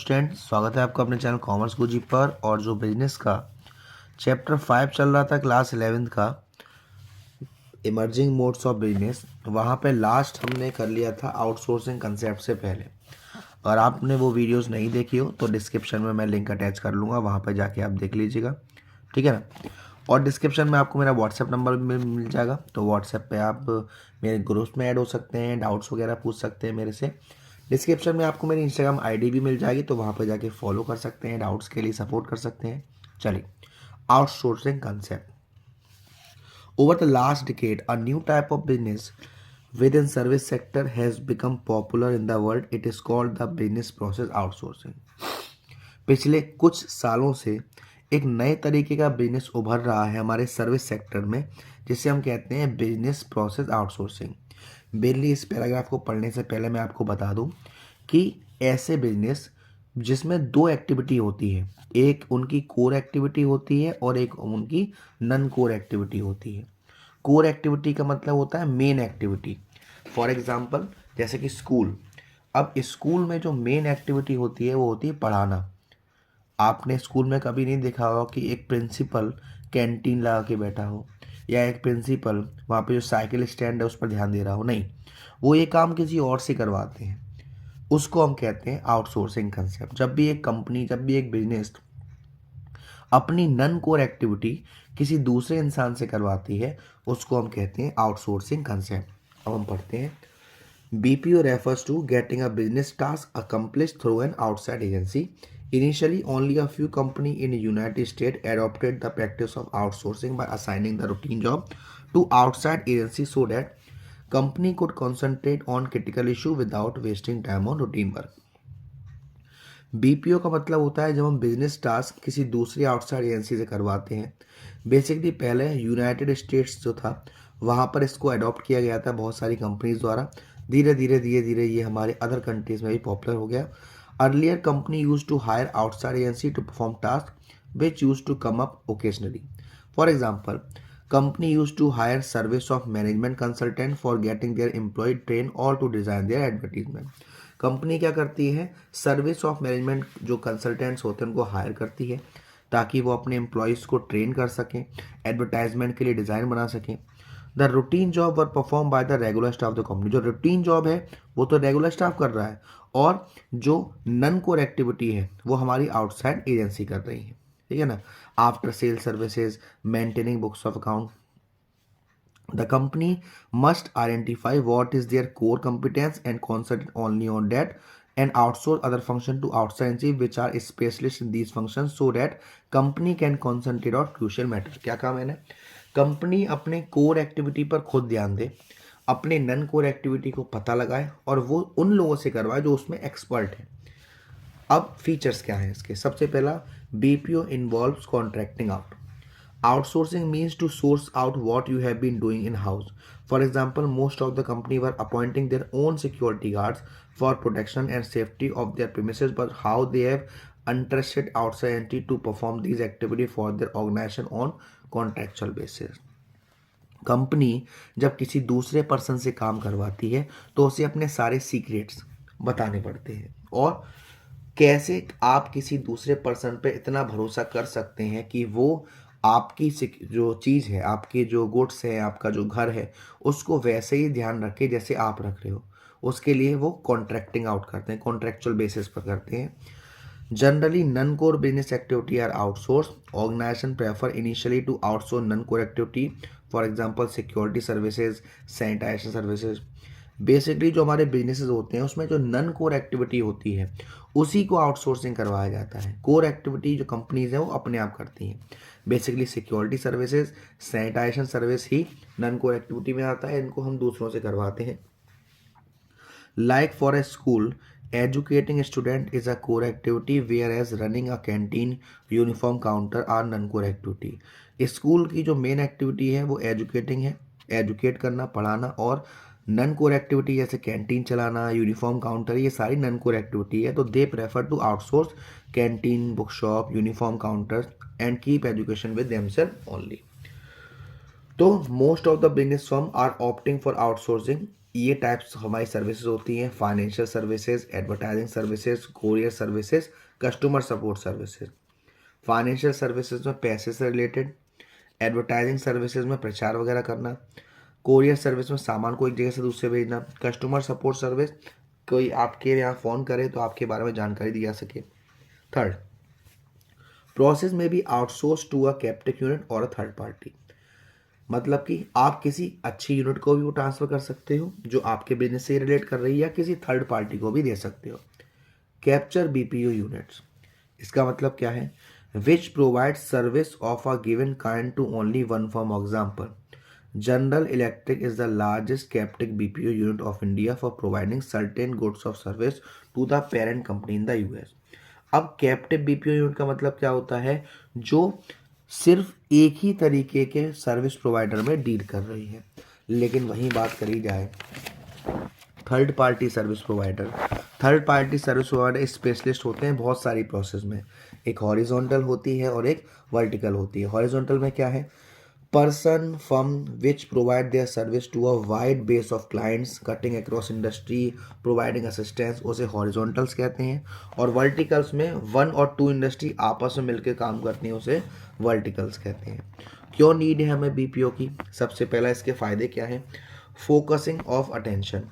Student, स्वागत है आपका अपने चैनल कॉमर्स गुरुजी पर। और जो बिजनेस का चैप्टर 5 चल रहा था क्लास 11th का, इमर्जिंग मोड्स ऑफ बिजनेस, वहाँ पे लास्ट हमने कर लिया था आउटसोर्सिंग कंसेप्ट से पहले। और आपने वो वीडियोस नहीं देखी हो तो डिस्क्रिप्शन में मैं लिंक अटैच कर लूँगा, वहाँ पर जाके आप देख लीजिएगा, ठीक है ना। और डिस्क्रिप्शन में आपको मेरा व्हाट्सएप नंबर भी मिल जाएगा, तो व्हाट्सएप पे आप मेरे ग्रुप्स में ऐड हो सकते हैं, डाउट्स वगैरह पूछ सकते हैं मेरे से। डिस्क्रिप्शन में आपको मेरी इंस्टाग्राम आईडी भी मिल जाएगी, तो वहाँ पर जाके फॉलो कर सकते हैं, डाउट्स के लिए सपोर्ट कर सकते हैं। चलिए, outsourcing concept. Over the last decade a new type of business within service sector has become popular in the world. It is called the business process outsourcing. पिछले कुछ सालों से एक नए तरीके का बिजनेस उभर रहा है हमारे सर्विस सेक्टर में, जिसे हम कहते हैं बिजनेस प्रोसेस आउटसोर्सिंग। बेनली इस पैराग्राफ को पढ़ने से पहले मैं आपको बता दूं कि ऐसे बिजनेस जिसमें दो एक्टिविटी होती है, एक उनकी कोर एक्टिविटी होती है और एक उनकी नन कोर एक्टिविटी होती है। कोर एक्टिविटी का मतलब होता है मेन एक्टिविटी। फॉर एग्जांपल जैसे कि स्कूल। अब स्कूल में जो मेन एक्टिविटी होती है वो होती है पढ़ाना। आपने स्कूल में कभी नहीं देखा होगा कि एक प्रिंसिपल कैंटीन लगा के बैठा हो, या एक प्रिंसिपल वहाँ पे जो साइकिल स्टैंड है उस पर ध्यान दे रहा हो। नहीं, वो ये काम किसी और से करवाते हैं। उसको हम कहते हैं आउटसोर्सिंग कंसेप्ट। जब भी एक कंपनी, जब भी एक बिजनेस अपनी नन कोर एक्टिविटी किसी दूसरे इंसान से करवाती है, उसको हम कहते हैं आउटसोर्सिंग कंसेप्ट। अब हम पढ़ते हैं। BPO refers to getting a business task accomplished through an outside agency. Initially, only a few companies in the United States adopted the practice of outsourcing by assigning the routine job to outside agency so that company could concentrate on critical issue without wasting time on routine work. BPO का मतलब होता है जब हम business task किसी दूसरी outside agency से करवाते हैं। बेसिकली पहले यूनाइटेड स्टेट्स जो था वहाँ पर इसको अडॉप्ट किया गया था बहुत सारी कंपनीज द्वारा। धीरे धीरे ये हमारे अदर कंट्रीज में भी पॉपुलर हो गया। Earlier company use to hire outside agency to perform task which use to come up occasionally. For example, company use to hire service of management consultant for getting their employ train और to design their advertisement. Company क्या करती है, service of management जो consultants होते हैं उनको higher करती है ताकि वो अपने एम्प्लॉयज़ को ट्रेन कर सकें, एडवर्टाइजमेंट के लिए डिज़ाइन बना सकें। The routine job were perform by the regular staff the company. जो रूटीन जॉब है वो तो रेगुलर स्टाफ कर रहा है, और जो नन कोर एक्टिविटी है वो हमारी आउटसाइड एजेंसी कर रही है, ठीक है ना। After sale services, maintaining books of account, the company must identify what is their core competence and concentrate only on that, and outsource other function to outside agency which are specialists in these functions so that company can concentrate on crucial matter। क्या काम है ना, company अपने core activity पर खुद ध्यान दे, अपने none core activity को पता लगाए और वो उन लोगों से करवाए जो उसमें एक्सपर्ट है। अब फीचर्स क्या हैं इसके। सबसे पहला, BPO involves contracting out. Outsourcing means to source out what you have been doing in-house. For example, most of the company were appointing their own security guards for protection and safety of their premises, but how they have entrusted outside entity to perform these activities for their organization on contractual basis. Company जब किसी दूसरे person से काम करवाती है तो उसे अपने सारे सीक्रेट्स बताने पड़ते हैं, और कैसे आप किसी दूसरे पर्सन पे इतना भरोसा कर सकते हैं कि वो आपकी जो चीज़ है, आपके जो गुड्स है, आपका जो घर है, उसको वैसे ही ध्यान रखे जैसे आप रख रहे हो। उसके लिए वो कॉन्ट्रैक्टिंग आउट करते हैं, कॉन्ट्रैक्चुअल बेसिस पर करते हैं। Generally non core business activity are outsource. Organisation prefer initially to outsource non core activity, for example security services, sanitisation services. Basically जो हमारे बिजनेसेस होते हैं उसमें जो नन कोर एक्टिविटी होती है उसी को आउटसोर्सिंग करवाया जाता है। कोर एक्टिविटी जो कंपनीज हैं वो अपने आप करती हैं। Basically security services, sanitisation service ही नन कोर एक्टिविटी में आता है, इनको हम दूसरों से करवाते हैं। Like for a school, educating a student is a core activity whereas running a canteen, uniform counter are non core activity। School की जो मेन एक्टिविटी है वो एजुकेटिंग है, एजुकेट करना, पढ़ाना, और नन कोर एक्टिविटी जैसे कैंटीन चलाना, यूनिफॉर्म काउंटर, ये सारी नन कोर एक्टिविटी है। तो they prefer to outsource canteen, book shop, uniform counter and keep education with themself only. तो most of the business firm are opting for outsourcing ये types हमारी services होती हैं: financial services, advertising services, courier services, customer support services. Financial services में पैसे से related, advertising services में प्रचार वगैरह करना, कोरियर सर्विस में सामान को एक जगह से दूसरे भेजना, कस्टमर सपोर्ट सर्विस कोई आपके यहाँ फ़ोन करे तो आपके बारे में जानकारी दी जा सके। थर्ड, प्रोसेस में be outsource to a captive unit और अ थर्ड पार्टी, मतलब कि आप किसी अच्छी यूनिट को भी वो ट्रांसफ़र कर सकते हो जो आपके बिजनेस से रिलेट कर रही है, या किसी थर्ड पार्टी को भी दे सकते हो। कैप्चर बीपीओ यूनिट्स, इसका मतलब क्या है? Which provide service of a given kind to only one form. Example, General Electric is the largest captive BPO unit of India for providing certain goods of service to the parent company in the US. अब captive BPO unit का मतलब क्या होता है? जो सिर्फ एक ही तरीके के सर्विस प्रोवाइडर में डील कर रही है। लेकिन वहीं बात करी जाए third party service provider, third party service provider specialist होते हैं बहुत सारी प्रोसेस में। एक हॉरिजॉन्टल होती है और एक वर्टिकल होती है। हॉरिजॉन्टल में क्या है? Person firm which provide their service to a wide base of clients cutting across industry providing assistance, उसे हॉरिजॉन्टल्स कहते हैं। और वर्टिकल्स में वन और टू इंडस्ट्री आपस में मिलकर काम करती हैं, उसे वर्टिकल्स कहते हैं। क्यों नीड है हमें बीपीओ की? सबसे पहला इसके फ़ायदे क्या हैं? Focusing of attention,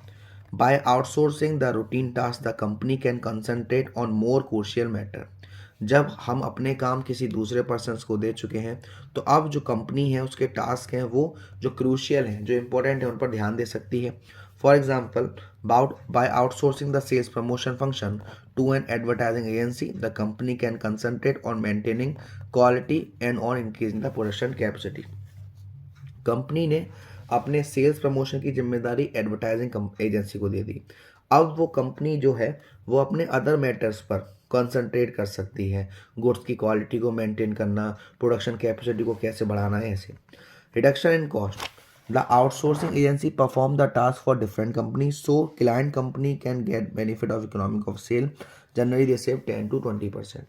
by outsourcing the routine task the company can concentrate on more crucial matter। जब हम अपने काम किसी दूसरे पर्सन्स को दे चुके हैं तो अब जो कंपनी है उसके टास्क हैं वो जो क्रूशियल हैं, जो इंपॉर्टेंट है, उन पर ध्यान दे सकती है। For example, by outsourcing the sales promotion function to an advertising agency the company can concentrate on maintaining quality and on increasing the production capacity. Company ने अपने सेल्स प्रमोशन की जिम्मेदारी एडवर्टाइजिंग एजेंसी को दे दी। अब वो कंपनी जो है वो अपने अदर मैटर्स पर कंसंट्रेट कर सकती है, गुड्स की क्वालिटी को मेंटेन करना, प्रोडक्शन कैपेसिटी को कैसे बढ़ाना है, ऐसे। Reduction in cost, the outsourcing agency perform the task for different company so client company can get benefit of economic of sale, generally they save 10 to 20%।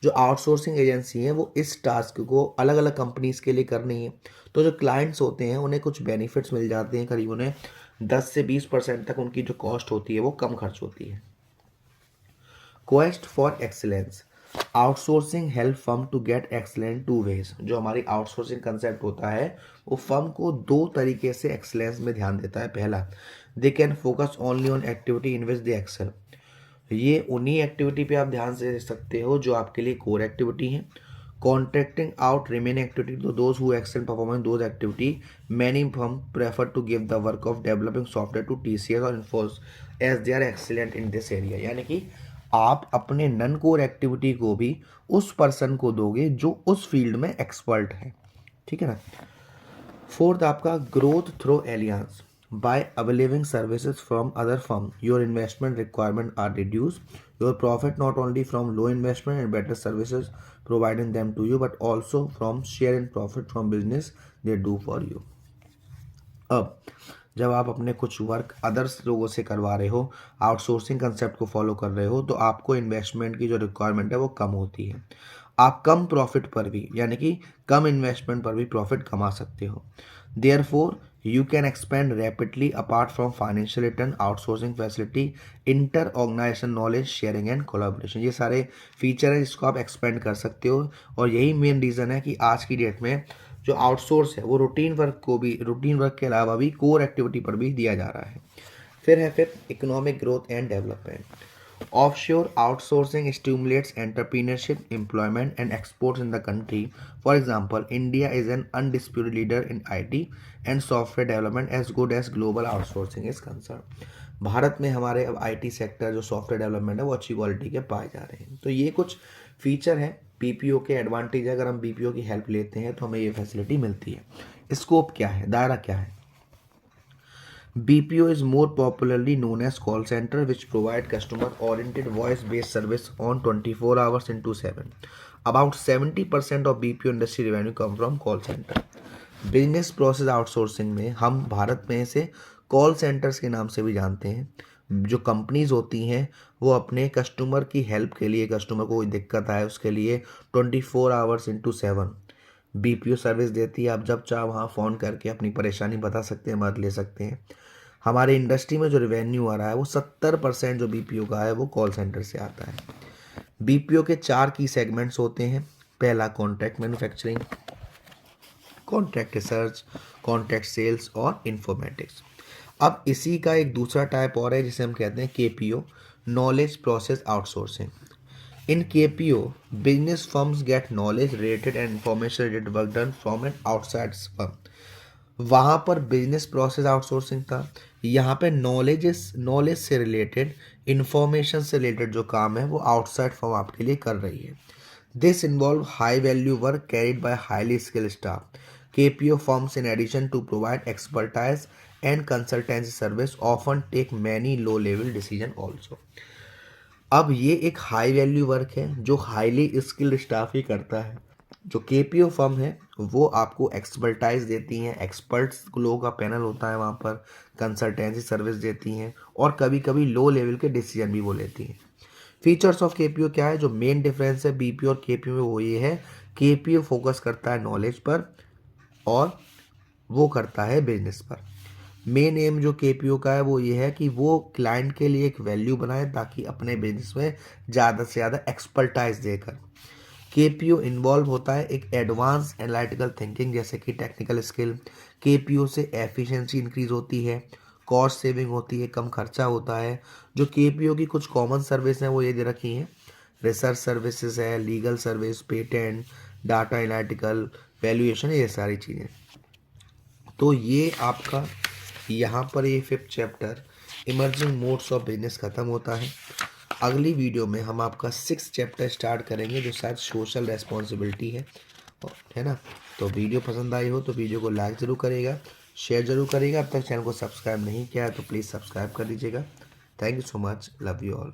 जो outsourcing agency है वो इस टास्क को अलग अलग कंपनीज के लिए कर रही है, तो जो क्लाइंट्स होते हैं उन्हें कुछ बेनिफिट्स मिल जाते हैं, करीब उन्हें 10 से 20% तक उनकी जो कॉस्ट होती है वो कम खर्च होती है। Quest for excellence, outsourcing help firm to get excellent two ways. जो हमारी आउटसोर्सिंग कंसेप्ट होता है वो फर्म को दो तरीके से एक्सीलेंस में ध्यान देता है। पहला, they can focus only on activity in which they excel, ये उन्हीं एक्टिविटी पे आप ध्यान से दे सकते हो जो आपके लिए कोर एक्टिविटी है। कॉन्ट्रैक्टिंग आउट रिमेनिंग एक्टिविटी तो those who excel performance those activity, many firm prefer to give the work of developing software to TCS और Infosys as they are excellent in this area. यानी कि आप अपने none core activity को भी उस person को दोगे जो उस फील्ड में एक्सपर्ट है, ठीक है ना। फोर्थ आपका growth through aliens, by availing services from other firm your investment requirement are reduced, your profit not only from low investment and better services providing them to you but also from share in profit from business they do for you। अब जब आप अपने कुछ work others लोगों से करवा रहे हो, आउटसोर्सिंग कंसेप्ट को फॉलो कर रहे हो, तो आपको इन्वेस्टमेंट की जो रिक्वायरमेंट है वो कम होती है। आप कम प्रॉफिट पर भी, यानी कि कम इन्वेस्टमेंट पर भी प्रॉफिट कमा सकते हो। Therefore you can expand rapidly apart from financial return, outsourcing facility, inter organisation knowledge sharing and collaboration, ये सारे फीचर हैं जिसको आप एक्सपेंड कर सकते हो। और यही मेन रीज़न है कि आज की डेट में जो आउटसोर्स है वो रूटीन वर्क के अलावा भी कोर एक्टिविटी पर भी दिया जा रहा है। फिर economic growth and development, offshore outsourcing stimulates entrepreneurship, employment and exports in the country. For example, India is an undisputed leader in IT and software development as good as global outsourcing is concern. Bharat में हमारे अब IT sector जो software development है वो अच्छी quality के पाए जा रहे हैं। तो ये कुछ फीचर हैं बीपीओ के एडवांटेज है। अगर हम बीपीओ की हेल्प लेते हैं तो हमें ये फैसिलिटी मिलती है। स्कोप क्या है, दायरा क्या है? BPO is more popularly known as call center which provide customer oriented voice based service on 24 hours into 7। About 70% of BPO industry revenue come from call center। Business process outsourcing में हम भारत में से call centres के नाम से भी जानते हैं। जो कंपनीज होती हैं वो अपने कस्टमर की हेल्प के लिए, कस्टमर को कोई दिक्कत आए उसके लिए 24 आवर्स इंटू 7 BPO सर्विस देती है। आप जब चाहो वहाँ फ़ोन करके अपनी परेशानी बता सकते हैं, मदद ले सकते हैं। हमारे इंडस्ट्री में जो रेवेन्यू आ रहा है वो 70% जो बीपीओ का है वो कॉल सेंटर से आता है। बीपीओ के 4 की सेगमेंट्स होते हैं। पहला contract manufacturing, contract research, contract sales और इंफॉर्मेटिक्स। अब इसी का एक दूसरा टाइप और है जिसे हम कहते हैं KPO, knowledge process outsourcing. In KPO, business firms get knowledge related and information related work done from an outside firm. वहाँ पर बिजनेस प्रोसेस आउटसोर्सिंग था, यहाँ पे नॉलेज से रिलेटेड, इंफॉर्मेशन से रिलेटेड जो काम है वो आउटसाइड फर्म आपके लिए कर रही है। This involve high value work carried by highly skilled staff. KPO firms in addition to provide expertise and consultancy service often take many low level decision also. अब ये एक हाई वैल्यू वर्क है जो हाईली स्किल्ड स्टाफ ही करता है। जो KPO firm है वो आपको एक्सपर्टाइज देती हैं, एक्सपर्ट्स लोगों का पैनल होता है वहाँ पर, कंसल्टेंसी सर्विस देती हैं और कभी कभी लो लेवल के डिसीजन भी वो लेती हैं। फीचर्स ऑफ केपीओ क्या है? जो मेन डिफरेंस है बीपीओ और केपीओ में वो ये है, केपीओ फोकस करता है नॉलेज पर और वो करता है बिजनेस पर। मेन एम जो केपीओ का है वो ये है कि वो क्लाइंट के लिए एक वैल्यू बनाए ताकि अपने बिजनेस में ज़्यादा से ज़्यादा एक्सपर्टाइज देकर। केपीओ इन्वॉल्व होता है एक एडवांस एनालिटिकल थिंकिंग जैसे कि टेक्निकल स्किल। केपीओ से एफिशिएंसी इंक्रीज होती है, कॉस्ट सेविंग होती है, कम खर्चा होता है। जो केपीओ की कुछ कॉमन सर्विस हैं वो ये दे रखी हैं, रिसर्च सर्विसेज है, legal service, patent, data analytical, valuation, ये सारी चीज़ें। तो ये आपका यहाँ पर ये 5th chapter emerging modes of business ख़त्म होता है। अगली वीडियो में हम आपका 6th चैप्टर स्टार्ट करेंगे जो शायद सोशल रेस्पॉन्सिबिलिटी है ना। तो वीडियो पसंद आई हो तो वीडियो को लाइक ज़रूर करिएगा, शेयर ज़रूर करिएगा। अब तक चैनल को सब्सक्राइब नहीं किया है तो प्लीज़ सब्सक्राइब कर दीजिएगा। Thank you so much, love you all.